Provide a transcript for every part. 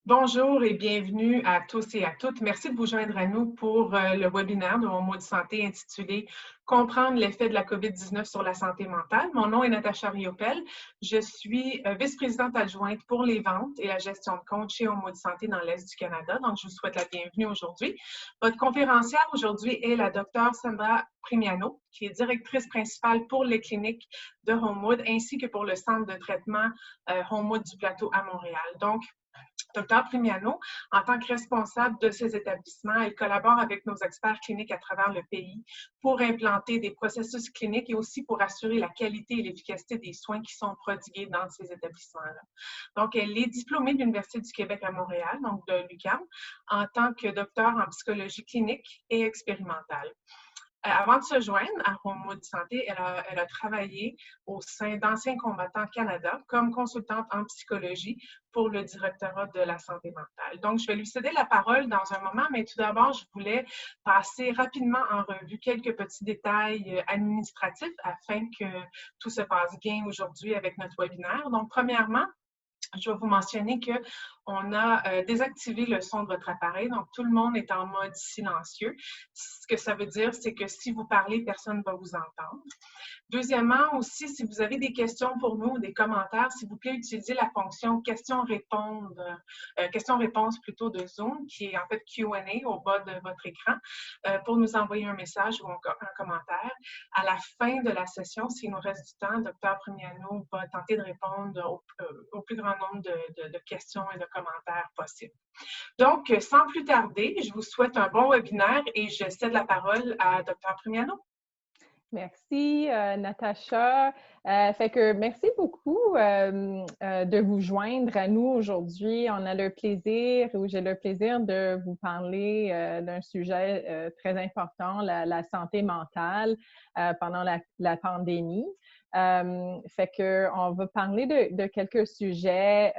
Bonjour et bienvenue à tous et à toutes. Merci de vous joindre à nous pour le webinaire de Mon mot de santé intitulé Comprendre l'effet de la COVID-19 sur la santé mentale. Mon nom est Natacha Riopel. Je suis vice-présidente adjointe pour les ventes et la gestion de compte chez Mon mot de santé dans l'Est du Canada. Donc, je vous souhaite la bienvenue aujourd'hui. Votre conférencière aujourd'hui est la docteure Sandra Primiano, qui est directrice principale pour les cliniques de Homewood ainsi que pour le centre de traitement Homewood du Plateau à Montréal. Donc, Dr. Primiano, en tant que responsable de ces établissements, elle collabore avec nos experts cliniques à travers le pays pour implanter des processus cliniques et aussi pour assurer la qualité et l'efficacité des soins qui sont prodigués dans ces établissements-là. Donc, elle est diplômée de l'Université du Québec à Montréal, donc de l'UQAM, en tant que docteur en psychologie clinique et expérimentale. Avant de se joindre à Homewood Santé, elle a travaillé au sein d'Anciens combattants Canada comme consultante en psychologie pour le directorat de la santé mentale. Donc, je vais lui céder la parole dans un moment, mais tout d'abord, je voulais passer rapidement en revue quelques petits détails administratifs afin que tout se passe bien aujourd'hui avec notre webinaire. Donc, premièrement, je vais vous mentionner qu'on a désactivé le son de votre appareil, donc tout le monde est en mode silencieux. Ce que ça veut dire, c'est que si vous parlez, personne ne va vous entendre. Deuxièmement, aussi, si vous avez des questions pour nous ou des commentaires, s'il vous plaît, utilisez la fonction question-réponse plutôt de Zoom, qui est en fait Q&A au bas de votre écran, pour nous envoyer un message ou un commentaire. À la fin de la session, s'il nous reste du temps, Dr. Primiano va tenter de répondre au plus grand nombre de questions et de commentaires possibles. Donc, sans plus tarder, je vous souhaite un bon webinaire et je cède la parole à Dr. Primiano. Merci, Natacha. Merci beaucoup de vous joindre à nous aujourd'hui. On a le plaisir, ou j'ai le plaisir de vous parler d'un sujet très important, la santé mentale pendant la pandémie. On va parler de quelques sujets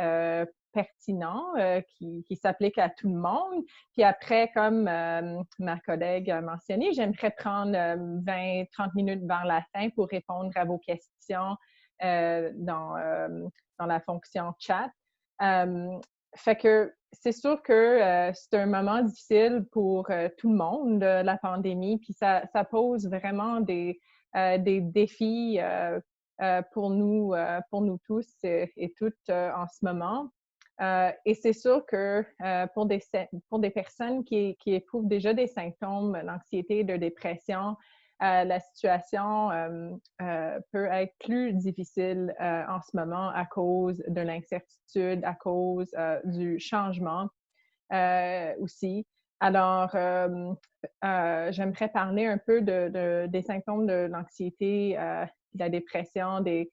pertinent qui s'applique à tout le monde. Puis après, comme ma collègue a mentionné, j'aimerais prendre 20-30 minutes vers la fin pour répondre à vos questions dans la fonction chat. C'est sûr que c'est un moment difficile pour tout le monde, la pandémie, puis ça pose vraiment des défis pour nous tous et toutes en ce moment. Et c'est sûr que pour des personnes qui éprouvent déjà des symptômes d'anxiété et de dépression, la situation peut être plus difficile en ce moment à cause de l'incertitude, à cause du changement aussi. Alors, j'aimerais parler un peu des symptômes de l'anxiété, de la dépression, des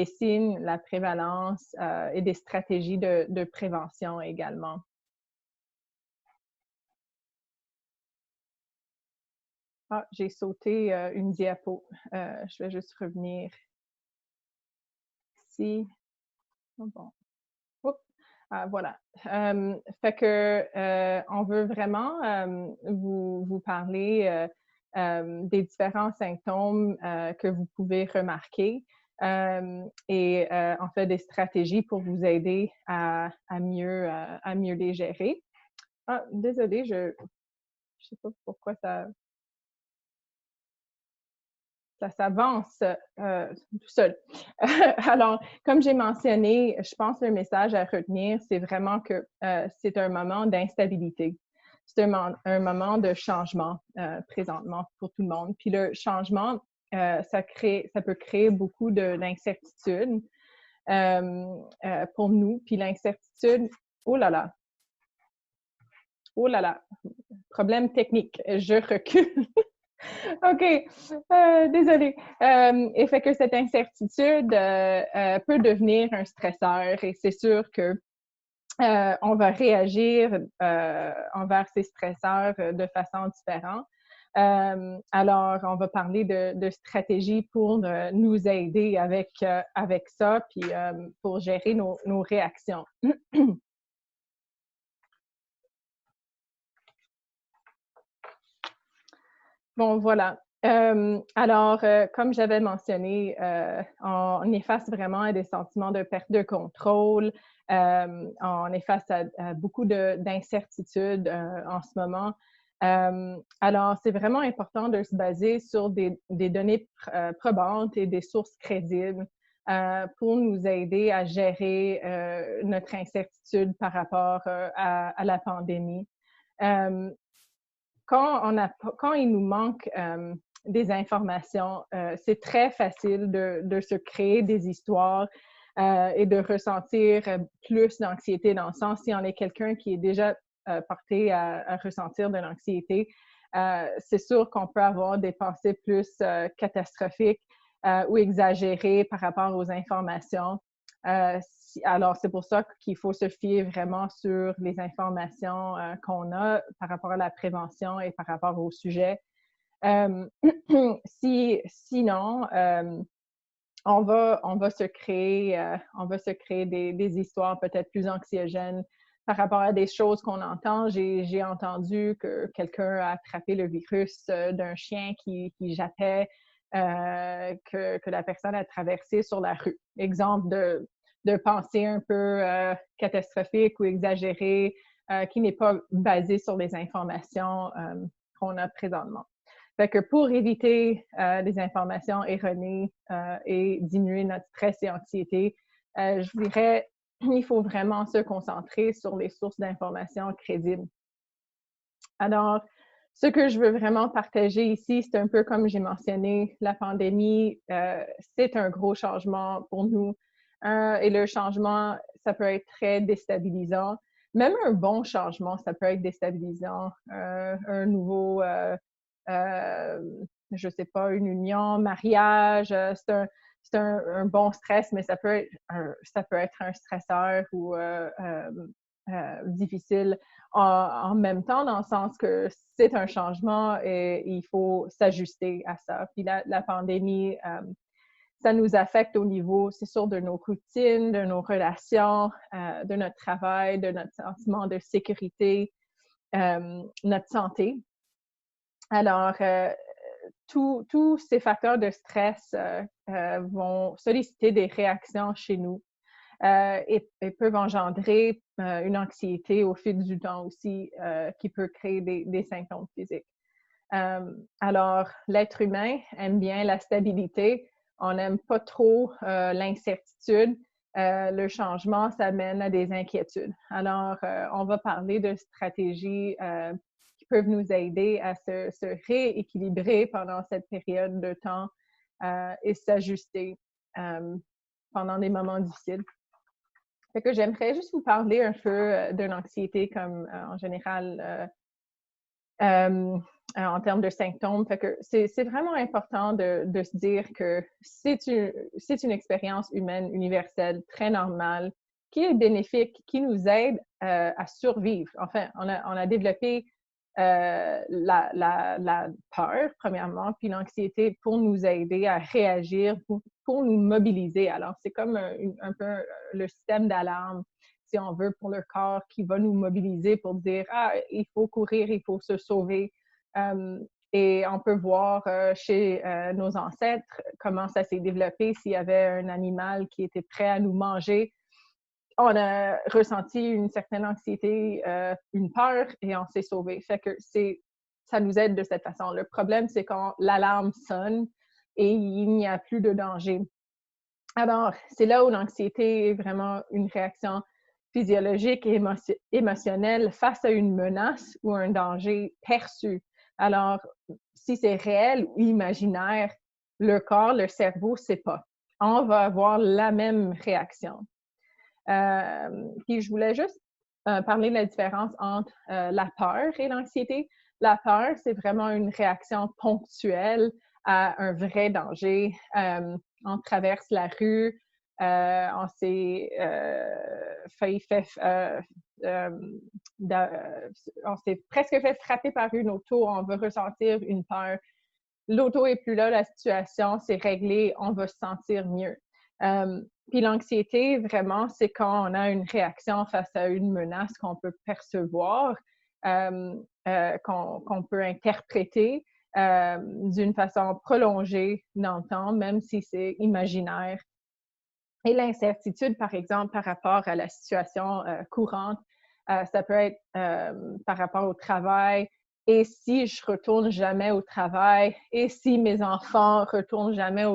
signes, la prévalence et des stratégies de prévention également. Ah, j'ai sauté une diapo. Je vais juste revenir ici. Bon. Voilà. On veut vraiment vous parler des différents symptômes que vous pouvez remarquer et en fait des stratégies pour vous aider à mieux les gérer. Ah, désolée, je sais pas pourquoi ça s'avance tout seul. Alors, comme j'ai mentionné, je pense que le message à retenir, c'est vraiment que c'est un moment d'instabilité. C'est un moment de changement présentement pour tout le monde. Puis le changement, ça peut créer beaucoup d'incertitude pour nous. Puis l'incertitude, oh là là, problème technique, je recule. OK, désolée. Et fait que cette incertitude peut devenir un stresseur et c'est sûr que on va réagir envers ces stresseurs de façon différente. Alors, on va parler de stratégies pour nous aider avec ça, puis pour gérer nos réactions. Bon, voilà. Comme j'avais mentionné, on est face vraiment à des sentiments de perte de contrôle. On est face à beaucoup d'incertitudes en ce moment. Alors, c'est vraiment important de se baser sur des données probantes et des sources crédibles pour nous aider à gérer notre incertitude par rapport à la pandémie. Euh, quand il nous manque des informations, c'est très facile de se créer des histoires et de ressentir plus d'anxiété dans le sens si on est quelqu'un qui est déjà porté à ressentir de l'anxiété, c'est sûr qu'on peut avoir des pensées plus catastrophiques ou exagérées par rapport aux informations. Alors, c'est pour ça qu'il faut se fier vraiment sur les informations qu'on a par rapport à la prévention et par rapport au sujet. Sinon, on va se créer des histoires peut-être plus anxiogènes par rapport à des choses qu'on entend. J'ai entendu que quelqu'un a attrapé le virus d'un chien qui jappait, que la personne a traversé sur la rue. Exemple de pensée un peu catastrophique ou exagérée qui n'est pas basée sur les informations qu'on a présentement. Fait que pour éviter les informations erronées et diminuer notre stress et anxiété, je dirais il faut vraiment se concentrer sur les sources d'informations crédibles. Alors, ce que je veux vraiment partager ici, c'est un peu comme j'ai mentionné, la pandémie, c'est un gros changement pour nous. Et le changement, ça peut être très déstabilisant. Même un bon changement, ça peut être déstabilisant. Un nouveau je sais pas, une union, mariage, c'est un bon stress, mais ça peut être un stresseur ou difficile en même temps, dans le sens que c'est un changement et il faut s'ajuster à ça. Puis la pandémie, ça nous affecte au niveau, c'est sûr, de nos routines, de nos relations, de notre travail, de notre sentiment de sécurité, notre santé. Alors, tous ces facteurs de stress vont solliciter des réactions chez nous et peuvent engendrer une anxiété au fil du temps aussi qui peut créer des symptômes physiques. Alors, l'être humain aime bien la stabilité. On n'aime pas trop l'incertitude. Le changement, ça mène à des inquiétudes. Alors, on va parler de stratégies peuvent nous aider à se rééquilibrer pendant cette période de temps et s'ajuster pendant des moments difficiles. Fait que j'aimerais juste vous parler un peu de l'anxiété comme en général en termes de symptômes. Fait que c'est vraiment important de se dire que c'est une expérience humaine universelle, très normale, qui est bénéfique, qui nous aide à survivre. Enfin, on a développé la peur, premièrement, puis l'anxiété pour nous aider à réagir, pour nous mobiliser. Alors, c'est comme un peu le système d'alarme, si on veut, pour le corps qui va nous mobiliser pour dire « Ah, il faut courir, il faut se sauver ». Et on peut voir chez nos ancêtres comment ça s'est développé. S'il y avait un animal qui était prêt à nous manger, on a ressenti une certaine anxiété, une peur, et on s'est sauvé. Fait que ça nous aide de cette façon. Le problème, c'est quand l'alarme sonne et il n'y a plus de danger. Alors, c'est là où l'anxiété est vraiment une réaction physiologique et émotionnelle face à une menace ou un danger perçu. Alors, si c'est réel ou imaginaire, le corps, le cerveau, ne sait pas. On va avoir la même réaction. Puis je voulais juste parler de la différence entre la peur et l'anxiété. La peur, c'est vraiment une réaction ponctuelle à un vrai danger. On traverse la rue, on s'est presque fait frapper par une auto, on va ressentir une peur. L'auto est plus là, la situation s'est réglée, on va se sentir mieux. Puis l'anxiété, vraiment, c'est quand on a une réaction face à une menace qu'on peut percevoir, qu'on peut interpréter, d'une façon prolongée dans le temps, même si c'est imaginaire. Et l'incertitude, par exemple, par rapport à la situation courante, ça peut être par rapport au travail. Et si je retourne jamais au travail, et si mes enfants retournent jamais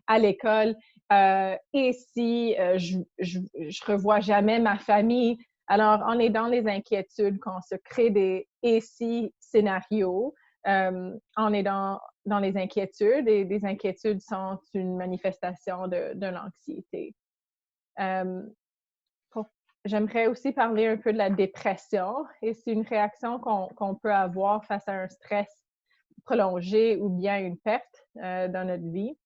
à l'école, et si je revois jamais ma famille. Alors, on est dans les inquiétudes, quand on se crée des « et si » scénarios, on est dans les inquiétudes, et les inquiétudes sont une manifestation de l'anxiété. J'aimerais aussi parler un peu de la dépression, et c'est une réaction qu'on peut avoir face à un stress prolongé ou bien une perte dans notre vie.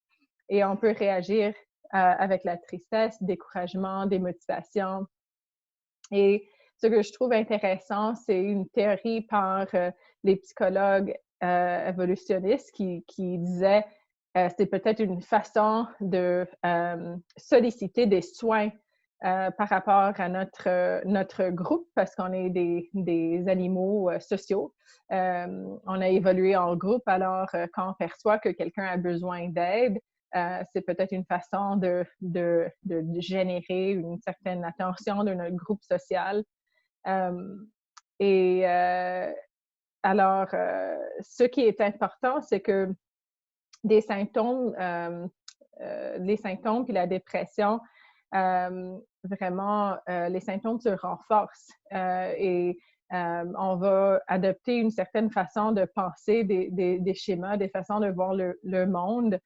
Et on peut réagir avec la tristesse, découragement, démotivation. Et ce que je trouve intéressant, c'est une théorie par les psychologues évolutionnistes qui disait c'est peut-être une façon de solliciter des soins par rapport à notre groupe, parce qu'on est des animaux sociaux. On a évolué en groupe, alors quand on perçoit que quelqu'un a besoin d'aide, c'est peut-être une façon de générer une certaine attention de notre groupe social. Alors, ce qui est important, c'est que les symptômes puis la dépression, vraiment, les symptômes se renforcent et on va adopter une certaine façon de penser, des schémas, des façons de voir le monde.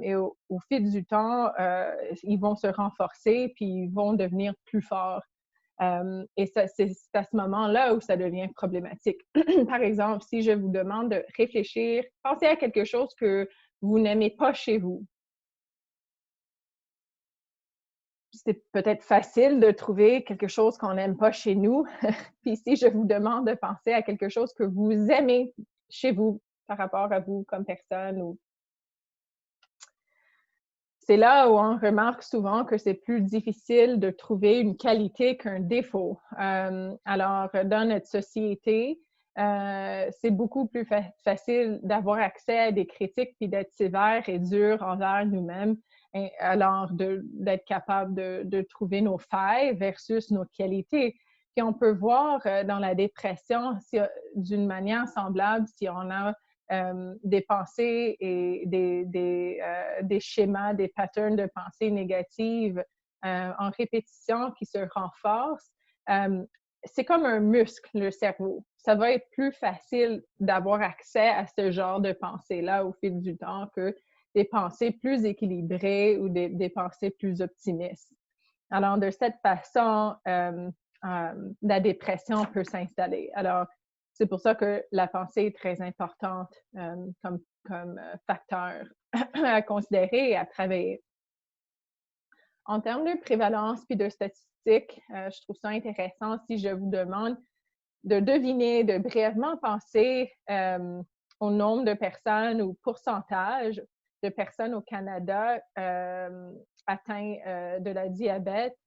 Et au fil du temps, ils vont se renforcer puis ils vont devenir plus forts. Et c'est à ce moment-là où ça devient problématique. Par exemple, si je vous demande de réfléchir, pensez à quelque chose que vous n'aimez pas chez vous. C'est peut-être facile de trouver quelque chose qu'on n'aime pas chez nous. Puis si je vous demande de penser à quelque chose que vous aimez chez vous, par rapport à vous comme personne, ou c'est là où on remarque souvent que c'est plus difficile de trouver une qualité qu'un défaut. Alors, dans notre société, c'est beaucoup plus facile d'avoir accès à des critiques puis d'être sévère et dur envers nous-mêmes, alors d'être capable de trouver nos failles versus nos qualités. Puis on peut voir dans la dépression, d'une manière semblable, si on a des pensées et des schémas, des patterns de pensée négatives en répétition qui se renforcent. C'est comme un muscle, le cerveau. Ça va être plus facile d'avoir accès à ce genre de pensées-là au fil du temps que des pensées plus équilibrées ou des pensées plus optimistes. Alors, de cette façon, la dépression peut s'installer. Alors, c'est pour ça que la pensée est très importante comme facteur à considérer et à travailler. En termes de prévalence puis de statistiques, je trouve ça intéressant si je vous demande de deviner, de brièvement penser au nombre de personnes ou pourcentage de personnes au Canada atteintes de la diabète,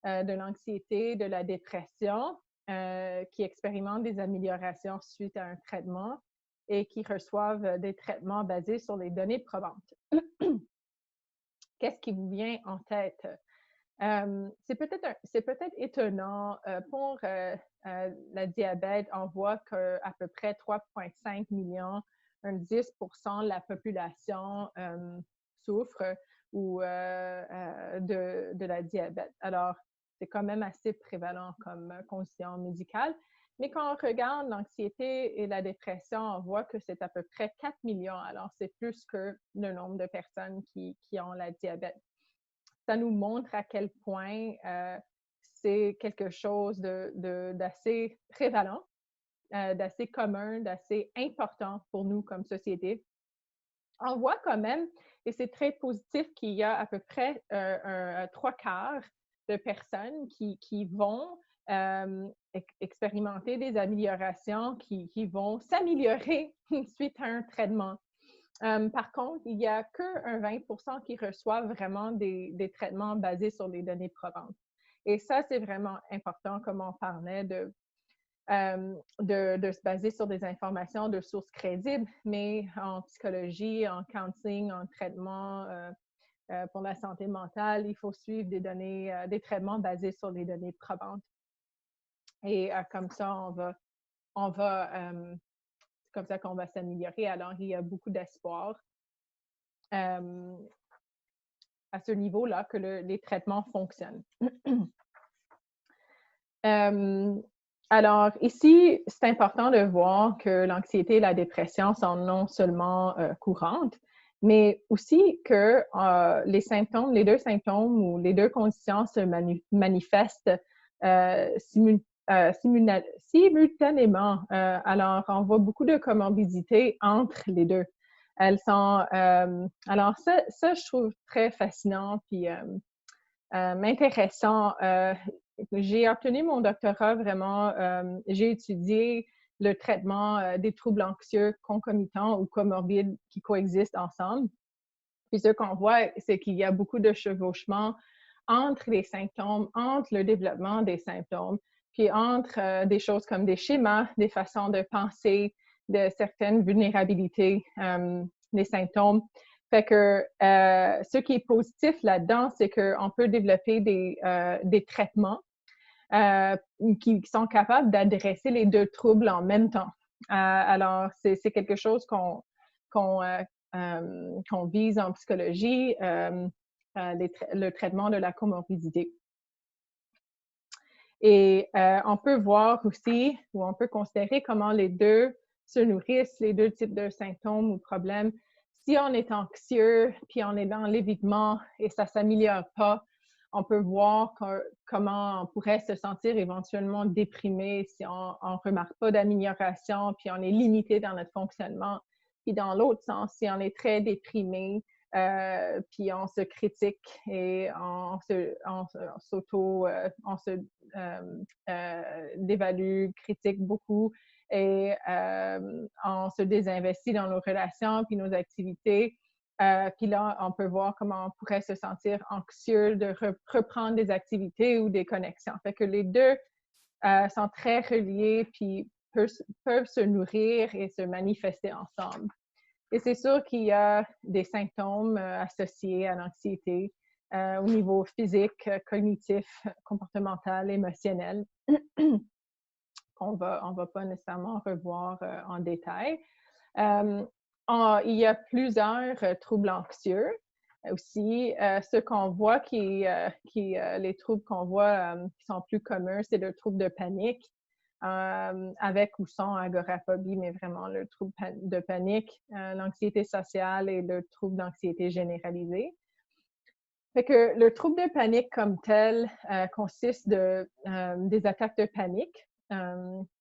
de l'anxiété, de la dépression, qui expérimentent des améliorations suite à un traitement et qui reçoivent des traitements basés sur les données probantes. Qu'est-ce qui vous vient en tête? C'est peut-être étonnant. Pour la diabète, on voit qu'à peu près 3,5 millions, 10% de la population souffre de la diabète. Alors, c'est quand même assez prévalent comme condition médicale. Mais quand on regarde l'anxiété et la dépression, on voit que c'est à peu près 4 millions. Alors, c'est plus que le nombre de personnes qui ont la diabète. Ça nous montre à quel point c'est quelque chose d'assez prévalent, d'assez commun, d'assez important pour nous comme société. On voit quand même, et c'est très positif, qu'il y a à peu près 3/4 de personnes qui vont expérimenter des améliorations, qui vont s'améliorer suite à un traitement. Par contre, il n'y a qu'un 20% qui reçoivent vraiment des traitements basés sur les données probantes. Et ça, c'est vraiment important, comme on parlait, de se baser sur des informations de sources crédibles, mais en psychologie, en counseling, en traitement pour la santé mentale, il faut suivre des données, des traitements basés sur des données probantes. Et comme ça, c'est comme ça qu'on va s'améliorer. Alors, il y a beaucoup d'espoir à ce niveau-là que les traitements fonctionnent. Alors, ici, c'est important de voir que l'anxiété et la dépression sont non seulement courantes, mais aussi que les symptômes, les deux symptômes ou les deux conditions se manifestent simultanément. Alors, on voit beaucoup de comorbidités entre les deux. Elles sont... alors, ça, je trouve très fascinant puis intéressant. J'ai obtenu mon doctorat vraiment, j'ai étudié le traitement des troubles anxieux concomitants ou comorbides qui coexistent ensemble. Puis ce qu'on voit, c'est qu'il y a beaucoup de chevauchement entre les symptômes, entre le développement des symptômes, puis entre des choses comme des schémas, des façons de penser, de certaines vulnérabilités des symptômes. Fait que ce qui est positif là-dedans, c'est qu'on peut développer des traitements qui sont capables d'adresser les deux troubles en même temps. Alors, c'est quelque chose qu'on vise en psychologie, le traitement de la comorbidité. Et on peut voir aussi, ou on peut considérer comment les deux se nourrissent, les deux types de symptômes ou problèmes. Si on est anxieux, puis on est dans l'évitement et ça ne s'améliore pas, on peut voir comment on pourrait se sentir éventuellement déprimé si on ne remarque pas d'amélioration, puis on est limité dans notre fonctionnement. Puis dans l'autre sens, si on est très déprimé, puis on se critique et on se dévalue, critique beaucoup et on se désinvestit dans nos relations puis nos activités. Puis là, on peut voir comment on pourrait se sentir anxieux de reprendre des activités ou des connexions. Fait que les deux sont très reliés puis peuvent se nourrir et se manifester ensemble. Et c'est sûr qu'il y a des symptômes associés à l'anxiété au niveau physique, cognitif, comportemental, émotionnel, qu'on on va pas nécessairement revoir en détail. Il y a plusieurs troubles anxieux aussi. Ce qu'on voit les troubles qu'on voit qui sont plus communs, c'est le trouble de panique, avec ou sans agoraphobie, mais vraiment le trouble de panique, l'anxiété sociale et le trouble d'anxiété généralisée. Fait que le trouble de panique comme tel consiste des attaques de panique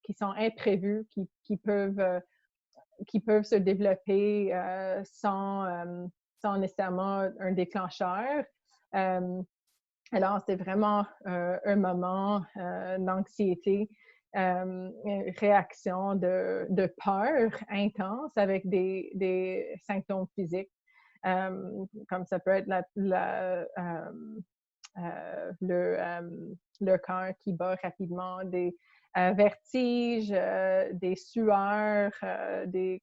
qui sont imprévues, qui peuvent se développer sans nécessairement un déclencheur. Alors, c'est vraiment un moment d'anxiété, réaction de peur intense avec des symptômes physiques, comme ça peut être le cœur qui bat rapidement, des vertiges, des sueurs, des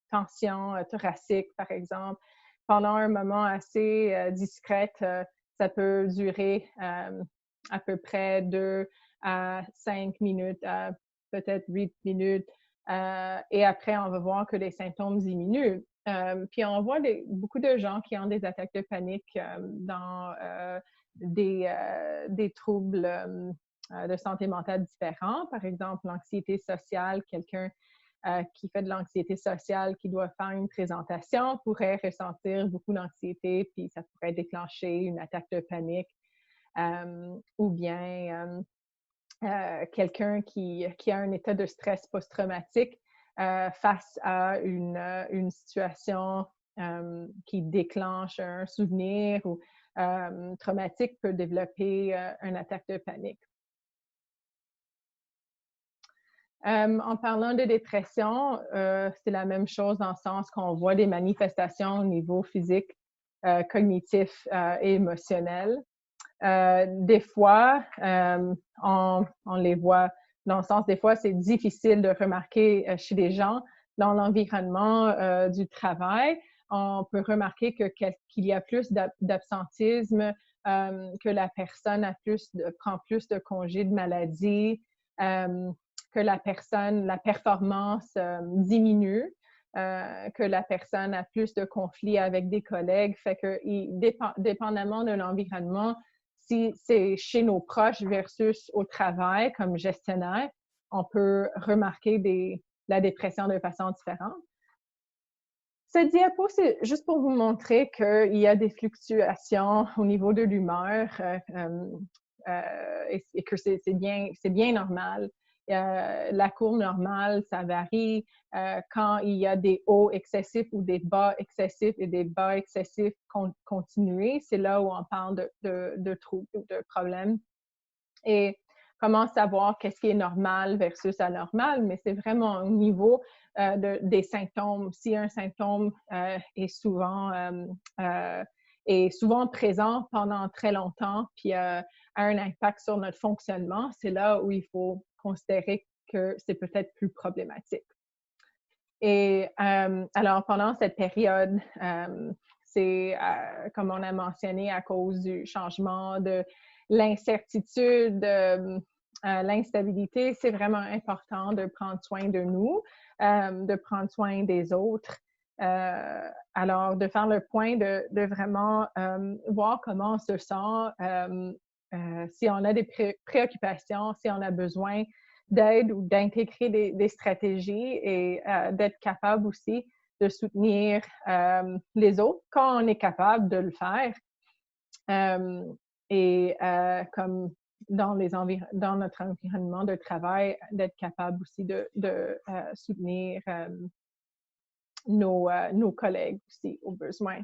tensions thoraciques, par exemple. Pendant un moment assez discret, ça peut durer à peu près 2 à 5 minutes, à peut-être 8 minutes. Et après, on va voir que les symptômes diminuent. Puis on voit beaucoup de gens qui ont des attaques de panique dans des troubles de santé mentale différents. Par exemple, l'anxiété sociale, quelqu'un qui fait de l'anxiété sociale, qui doit faire une présentation, pourrait ressentir beaucoup d'anxiété, puis ça pourrait déclencher une attaque de panique. Ou bien quelqu'un qui a un état de stress post-traumatique face à une situation qui déclenche un souvenir ou traumatique peut développer une attaque de panique. En parlant de dépression, c'est la même chose dans le sens qu'on voit des manifestations au niveau physique, cognitif et émotionnel. Des fois, on les voit dans le sens, des fois, c'est difficile de remarquer chez les gens dans l'environnement du travail. On peut remarquer qu'il y a plus d'absentisme, que la personne prend plus de congés de maladie, que la performance diminue, que la personne a plus de conflits avec des collègues. Fait que, dépendamment de l'environnement, si c'est chez nos proches versus au travail comme gestionnaire, on peut remarquer la dépression de façon différente. Cette diapo, c'est juste pour vous montrer qu'il y a des fluctuations au niveau de l'humeur et que c'est bien normal. La courbe normale, ça varie. Quand il y a des hauts excessifs ou des bas excessifs et des bas excessifs continués, c'est là où on parle de troubles ou de problèmes. Et comment savoir qu'est-ce qui est normal versus anormal, mais c'est vraiment au niveau des symptômes. Si un symptôme est souvent présent pendant très longtemps, puis a un impact sur notre fonctionnement, c'est là où il faut considérer que c'est peut-être plus problématique. Et alors, pendant cette période, c'est, comme on a mentionné, à cause du changement de l'incertitude, l'instabilité, c'est vraiment important de prendre soin de nous, de prendre soin des autres. Alors, de faire le point, de vraiment voir comment on se sent, si on a des préoccupations, si on a besoin d'aide ou d'intégrer des stratégies et d'être capable aussi de soutenir les autres quand on est capable de le faire. Comme dans notre environnement de travail, d'être capable aussi de soutenir nos collègues aussi au besoin.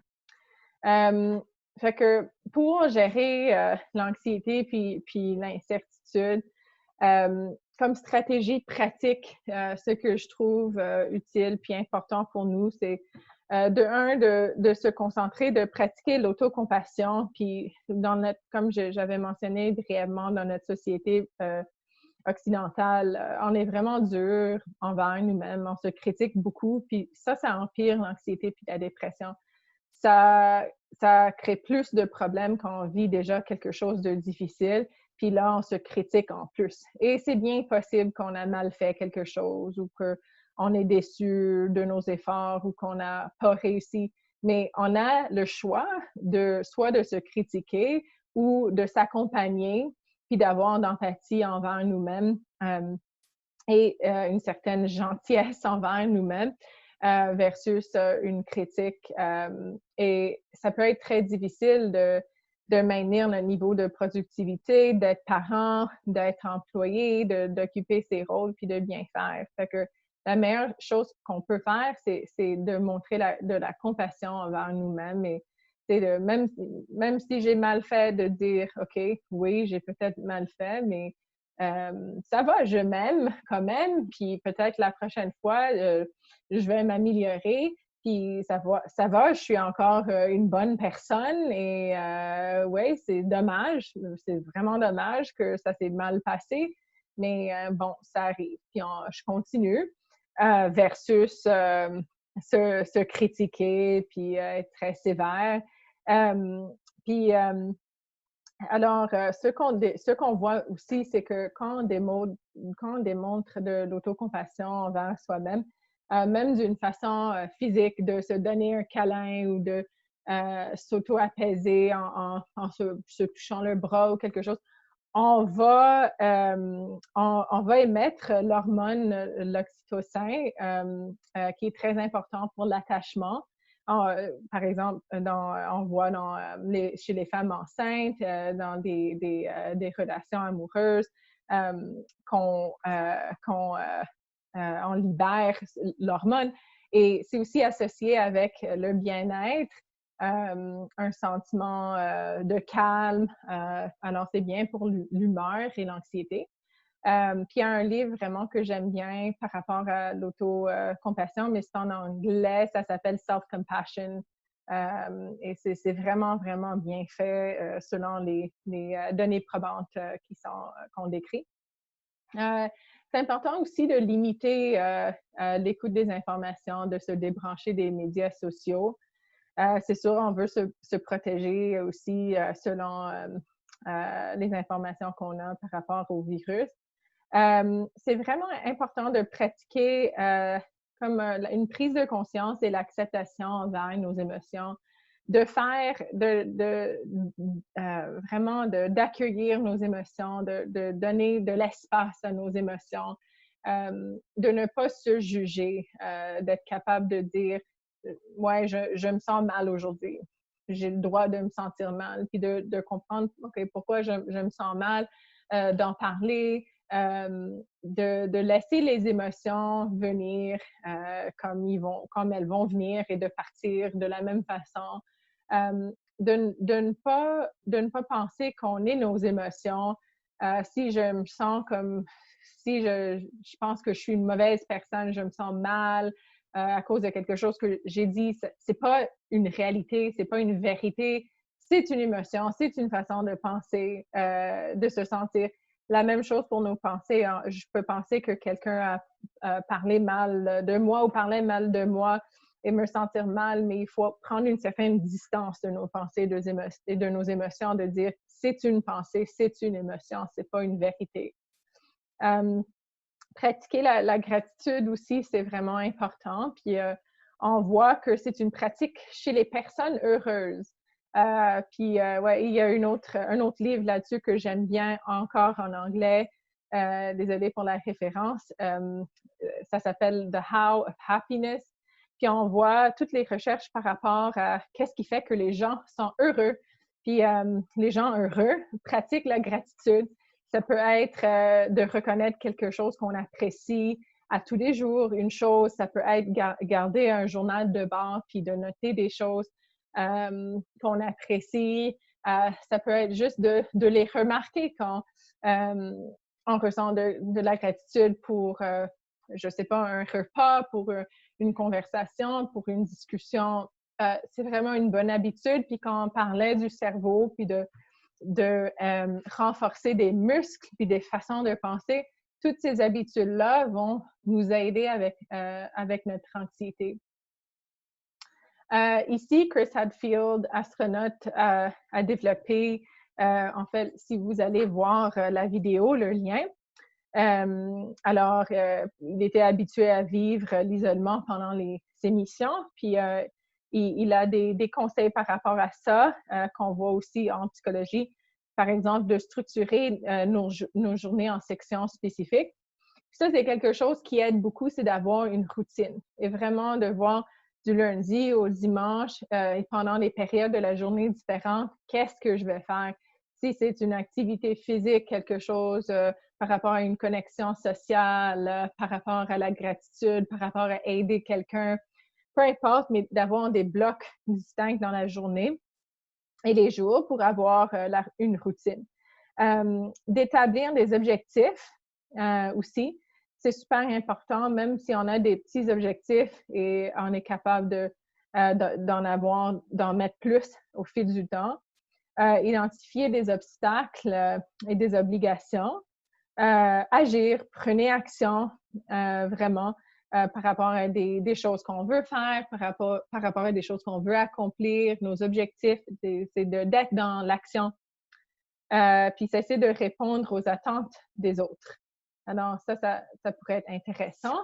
Fait que pour gérer l'anxiété puis l'incertitude, comme stratégie pratique, ce que je trouve utile puis important pour nous, c'est de se concentrer, de pratiquer l'autocompassion. Puis comme j'avais mentionné brièvement, dans notre société occidentale, on est vraiment dur envers nous-mêmes, on se critique beaucoup, puis ça empire l'anxiété puis la dépression. Ça crée plus de problèmes quand on vit déjà quelque chose de difficile, puis là, on se critique en plus. Et c'est bien possible qu'on a mal fait quelque chose ou qu'on est déçu de nos efforts ou qu'on n'a pas réussi. Mais on a le choix soit de se critiquer ou de s'accompagner, puis d'avoir d'empathie envers nous-mêmes et une certaine gentillesse envers nous-mêmes. Versus une critique. Et ça peut être très difficile de maintenir le niveau de productivité, d'être parent, d'être employé, d'occuper ses rôles puis de bien faire. Fait que la meilleure chose qu'on peut faire, c'est de montrer de la compassion envers nous-mêmes et même si j'ai mal fait, de dire « OK, oui, j'ai peut-être mal fait, mais ça va, je m'aime quand même, puis peut-être la prochaine fois, je vais m'améliorer, puis ça va, je suis encore une bonne personne et oui, c'est dommage, c'est vraiment dommage que ça s'est mal passé, mais bon, ça arrive, puis je continue versus se critiquer, puis être très sévère. Puis alors, ce qu'on voit aussi, c'est que quand on démontre de l'autocompassion envers soi-même, même d'une façon physique, de se donner un câlin ou de s'auto-apaiser en se touchant le bras ou quelque chose, on va émettre l'hormone l'oxytocine, qui est très important pour l'attachement. Par exemple, on voit chez les femmes enceintes, dans des relations amoureuses, qu'on on libère l'hormone. Et c'est aussi associé avec le bien-être, un sentiment de calme. Alors, c'est bien pour l'humeur et l'anxiété. Puis il y a un livre vraiment que j'aime bien par rapport à l'auto-compassion, mais c'est en anglais, ça s'appelle Self-Compassion. Et c'est vraiment, vraiment bien fait selon les données probantes qu'on décrit. C'est important aussi de limiter l'écoute des informations, de se débrancher des médias sociaux. C'est sûr, on veut se protéger aussi selon les informations qu'on a par rapport au virus. C'est vraiment important de pratiquer comme une prise de conscience et l'acceptation envers nos émotions, vraiment d'accueillir nos émotions, de donner de l'espace à nos émotions, de ne pas se juger, d'être capable de dire ouais, je me sens mal aujourd'hui. J'ai le droit de me sentir mal, puis de comprendre pourquoi je me sens mal, d'en parler, de laisser les émotions venir comme elles vont venir et de partir de la même façon. De ne pas penser qu'on est nos émotions. Si je me sens comme si je pense que je suis une mauvaise personne, je me sens mal à cause de quelque chose que j'ai dit, c'est pas une réalité, c'est pas une vérité, c'est une émotion, c'est une façon de penser, de se sentir. La même chose pour nos pensées. Hein. Je peux penser que quelqu'un a parlé mal de moi ou parlait mal de moi et me sentir mal, mais il faut prendre une certaine distance de nos pensées et de nos émotions, de dire c'est une pensée, c'est une émotion, c'est pas une vérité. Pratiquer la gratitude aussi, c'est vraiment important. Puis on voit que c'est une pratique chez les personnes heureuses. Ouais, il y a un autre livre là-dessus que j'aime bien encore en anglais. Désolée pour la référence. Ça s'appelle The How of Happiness. Puis on voit toutes les recherches par rapport à qu'est-ce qui fait que les gens sont heureux. Puis les gens heureux pratiquent la gratitude. Ça peut être de reconnaître quelque chose qu'on apprécie à tous les jours, une chose. Ça peut être garder un journal de bord puis de noter des choses qu'on apprécie. Ça peut être juste de les remarquer quand on ressent de la gratitude pour, je ne sais pas, un repas, pour une conversation, pour une discussion. C'est vraiment une bonne habitude. Puis quand on parlait du cerveau, puis de renforcer des muscles puis des façons de penser, toutes ces habitudes-là vont nous aider avec notre anxiété. Ici, Chris Hadfield, astronaute, a développé, en fait, si vous allez voir la vidéo, le lien, alors, il était habitué à vivre l'isolement pendant ses missions, puis il a des conseils par rapport à ça qu'on voit aussi en psychologie. Par exemple, de structurer nos journées en sections spécifiques. Ça, c'est quelque chose qui aide beaucoup, c'est d'avoir une routine et vraiment de voir du lundi au dimanche et pendant les périodes de la journée différentes, qu'est-ce que je vais faire? Si c'est une activité physique, quelque chose par rapport à une connexion sociale, par rapport à la gratitude, par rapport à aider quelqu'un, peu importe, mais d'avoir des blocs distincts dans la journée et les jours pour avoir une routine. D'établir des objectifs aussi, c'est super important, même si on a des petits objectifs et on est capable d'en mettre plus au fil du temps. Identifier des obstacles et des obligations. Agir, prenez action vraiment par rapport à des choses qu'on veut faire, par rapport à des choses qu'on veut accomplir, nos objectifs, c'est d'être dans l'action. Puis cesser de répondre aux attentes des autres. Alors, ça pourrait être intéressant.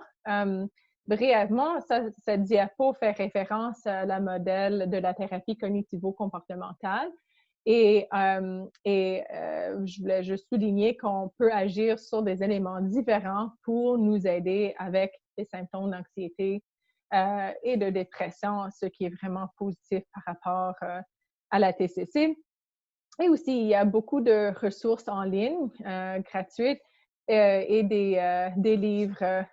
Brièvement, cette diapo fait référence à la modèle de la thérapie cognitivo-comportementale. Et je voulais juste souligner qu'on peut agir sur des éléments différents pour nous aider avec les symptômes d'anxiété et de dépression, ce qui est vraiment positif par rapport à la TCC. Et aussi, il y a beaucoup de ressources en ligne gratuites et des livres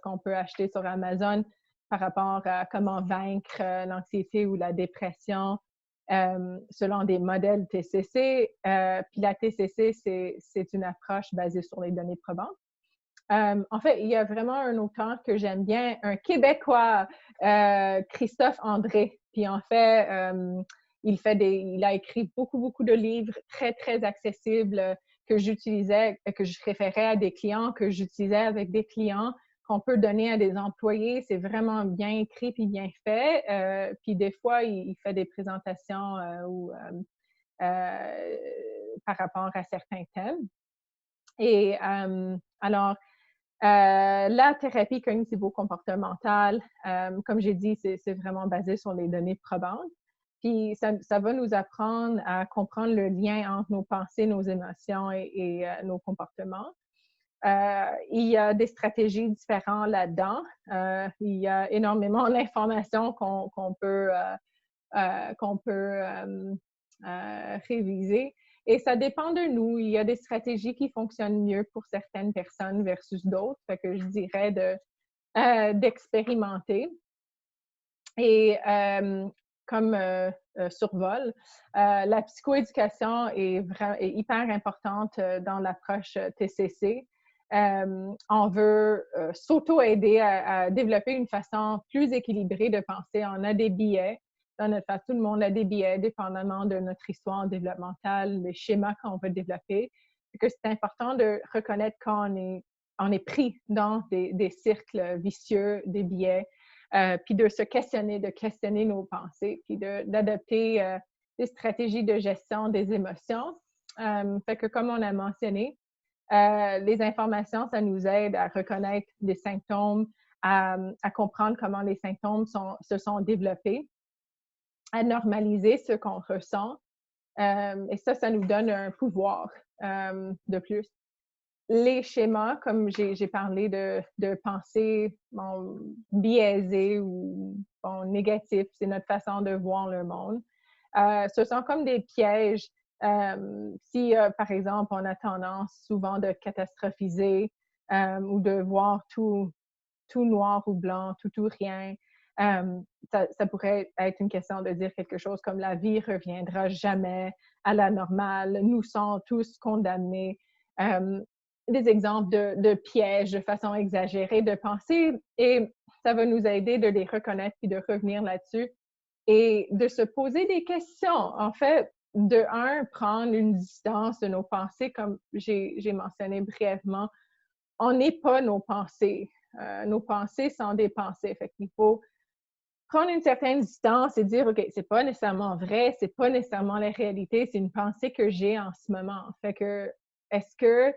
qu'on peut acheter sur Amazon par rapport à comment vaincre l'anxiété ou la dépression selon des modèles TCC. Puis la TCC, c'est une approche basée sur les données probantes. En fait, il y a vraiment un auteur que j'aime bien, un Québécois, Christophe André. Puis en fait, il a écrit beaucoup, beaucoup de livres très, très accessibles que j'utilisais, que je référais à des clients, que j'utilisais avec des clients, qu'on peut donner à des employés. C'est vraiment bien écrit puis bien fait. Puis des fois, il fait des présentations par rapport à certains thèmes. Et alors, la thérapie cognitivo-comportementale, comme j'ai dit, c'est vraiment basé sur les données probantes. Puis ça va nous apprendre à comprendre le lien entre nos pensées, nos émotions et nos comportements. Il y a des stratégies différentes là-dedans. Il y a énormément d'informations qu'on peut réviser. Et ça dépend de nous. Il y a des stratégies qui fonctionnent mieux pour certaines personnes versus d'autres. Fait que je dirais d'expérimenter. Et comme survol, la psychoéducation est hyper importante dans l'approche TCC. On veut s'auto-aider à développer une façon plus équilibrée de penser. On a des biais dans notre face. Tout le monde a des biais, dépendamment de notre histoire développementale, les schémas qu'on veut développer. Que c'est important de reconnaître quand on est pris dans des cercles vicieux, des biais, puis de se questionner, de questionner nos pensées, puis d'adopter des stratégies de gestion des émotions. Fait que comme on a mentionné, les informations, ça nous aide à reconnaître les symptômes, à comprendre comment les symptômes se sont développés, à normaliser ce qu'on ressent. Et ça nous donne un pouvoir de plus. Les schémas, comme j'ai parlé de pensée biaisée ou négative, c'est notre façon de voir le monde. Ce sont comme des pièges. Si, par exemple, on a tendance souvent de catastrophiser ou de voir tout noir ou blanc, tout ou rien, ça pourrait être une question de dire quelque chose comme la vie reviendra jamais à la normale, nous sommes tous condamnés. Des exemples de pièges, de façon exagérée de penser, et ça va nous aider de les reconnaître et de revenir là-dessus et de se poser des questions. En fait, de un, prendre une distance de nos pensées, comme j'ai mentionné brièvement. On n'est pas nos pensées. Nos pensées sont des pensées. Fait qu'il faut prendre une certaine distance et dire, OK, c'est pas nécessairement vrai, c'est pas nécessairement la réalité, c'est une pensée que j'ai en ce moment. Fait que, est-ce qu'il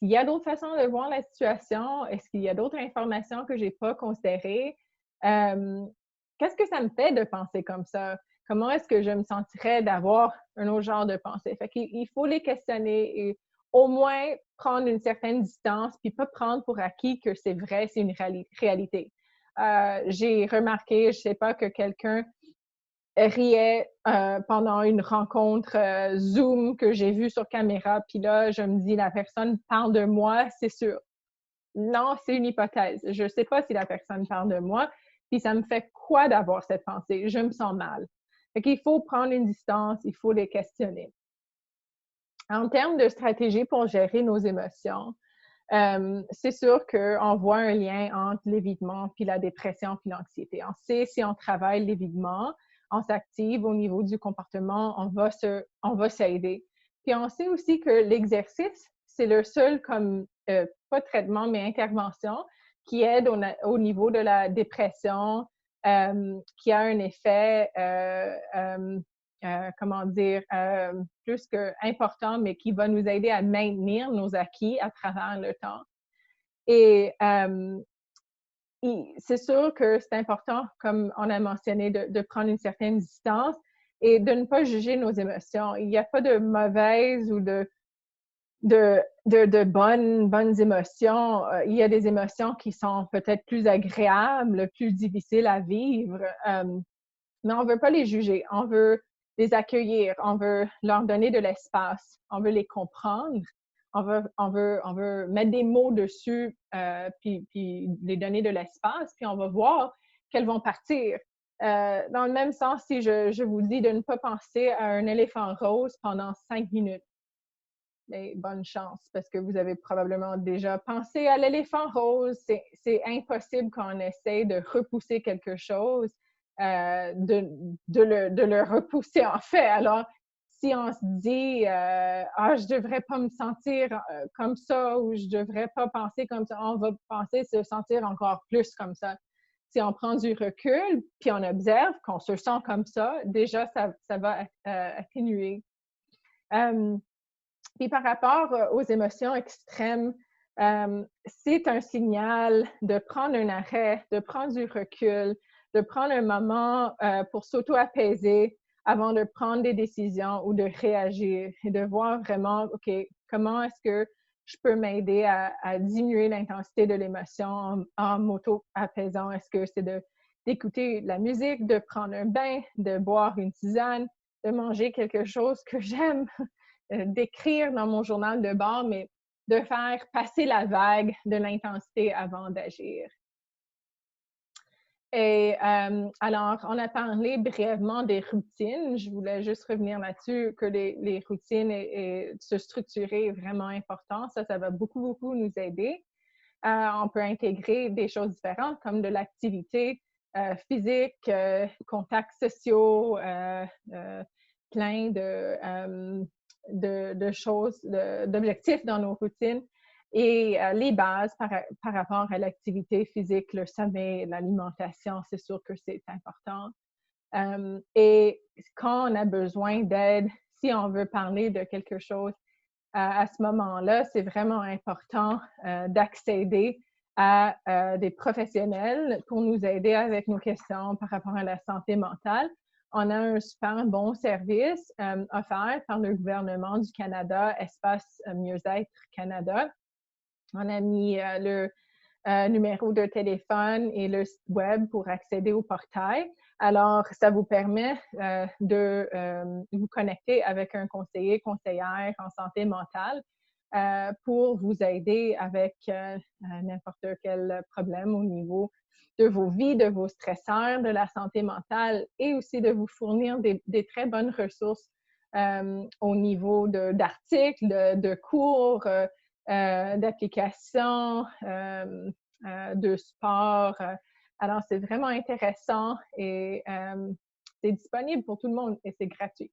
y a d'autres façons de voir la situation? Est-ce qu'il y a d'autres informations que j'ai pas considérées? Qu'est-ce que ça me fait de penser comme ça? Comment est-ce que je me sentirais d'avoir un autre genre de pensée? Fait qu'il faut les questionner et au moins prendre une certaine distance, puis pas prendre pour acquis que c'est vrai, c'est une réalité. J'ai remarqué, je sais pas, que quelqu'un riait pendant une rencontre Zoom que j'ai vue sur caméra, puis là, je me dis, la personne parle de moi, c'est sûr. Non, c'est une hypothèse. Je sais pas si la personne parle de moi, puis ça me fait quoi d'avoir cette pensée? Je me sens mal. Fait qu'il faut prendre une distance, il faut les questionner. En termes de stratégie pour gérer nos émotions, c'est sûr qu'on voit un lien entre l'évitement puis la dépression puis l'anxiété. On sait si on travaille l'évitement, on s'active au niveau du comportement, on va s'aider. Puis on sait aussi que l'exercice, c'est le seul comme, pas traitement, mais intervention qui aide au niveau de la dépression, qui a un effet comment dire, plus qu'important, mais qui va nous aider à maintenir nos acquis à travers le temps. Et c'est sûr que c'est important, comme on a mentionné, de prendre une certaine distance et de ne pas juger nos émotions. Il n'y a pas de mauvaises ou de bonnes émotions. Il y a des émotions qui sont peut-être plus agréables, plus difficiles à vivre, mais on ne veut pas les juger. On veut les accueillir, on veut leur donner de l'espace, on veut les comprendre, on veut mettre des mots dessus, puis les donner de l'espace, puis on va voir qu'elles vont partir. Dans le même sens, si je vous dis de ne pas penser à un éléphant rose pendant 5 minutes, mais bonne chance parce que vous avez probablement déjà pensé à l'éléphant rose. C'est impossible quand on essaie de repousser quelque chose, de le repousser en fait. Alors, si on se dit ah, je devrais pas me sentir comme ça ou je devrais pas penser comme ça, on va penser se sentir encore plus comme ça. Si on prend du recul puis on observe qu'on se sent comme ça, déjà ça va atténuer. Puis par rapport aux émotions extrêmes, c'est un signal de prendre un arrêt, de prendre du recul, de prendre un moment pour s'auto-apaiser avant de prendre des décisions ou de réagir et de voir vraiment, OK, comment est-ce que je peux m'aider à diminuer l'intensité de l'émotion en m'auto-apaisant? Est-ce que c'est d'écouter de la musique, de prendre un bain, de boire une tisane, de manger quelque chose que j'aime? D'écrire dans mon journal de bord, mais de faire passer la vague de l'intensité avant d'agir. Et alors, on a parlé brièvement des routines. Je voulais juste revenir là-dessus, que les routines et se structurer est vraiment important. Ça va beaucoup, beaucoup nous aider. On peut intégrer des choses différentes comme de l'activité physique, contacts sociaux, plein de choses, d'objectifs dans nos routines et les bases par rapport à l'activité physique, le sommeil, l'alimentation, c'est sûr que c'est important. Et quand on a besoin d'aide, si on veut parler de quelque chose à ce moment-là, c'est vraiment important d'accéder à des professionnels pour nous aider avec nos questions par rapport à la santé mentale. On a un super bon service offert par le gouvernement du Canada, Espace Mieux-être Canada. On a mis le numéro de téléphone et le site web pour accéder au portail. Alors, ça vous permet de vous connecter avec un conseiller, conseillère en santé mentale pour vous aider avec n'importe quel problème au niveau de vos vies, de vos stresseurs, de la santé mentale et aussi de vous fournir des très bonnes ressources au niveau d'articles, de cours, d'applications, de sport. Alors, c'est vraiment intéressant et c'est disponible pour tout le monde et c'est gratuit.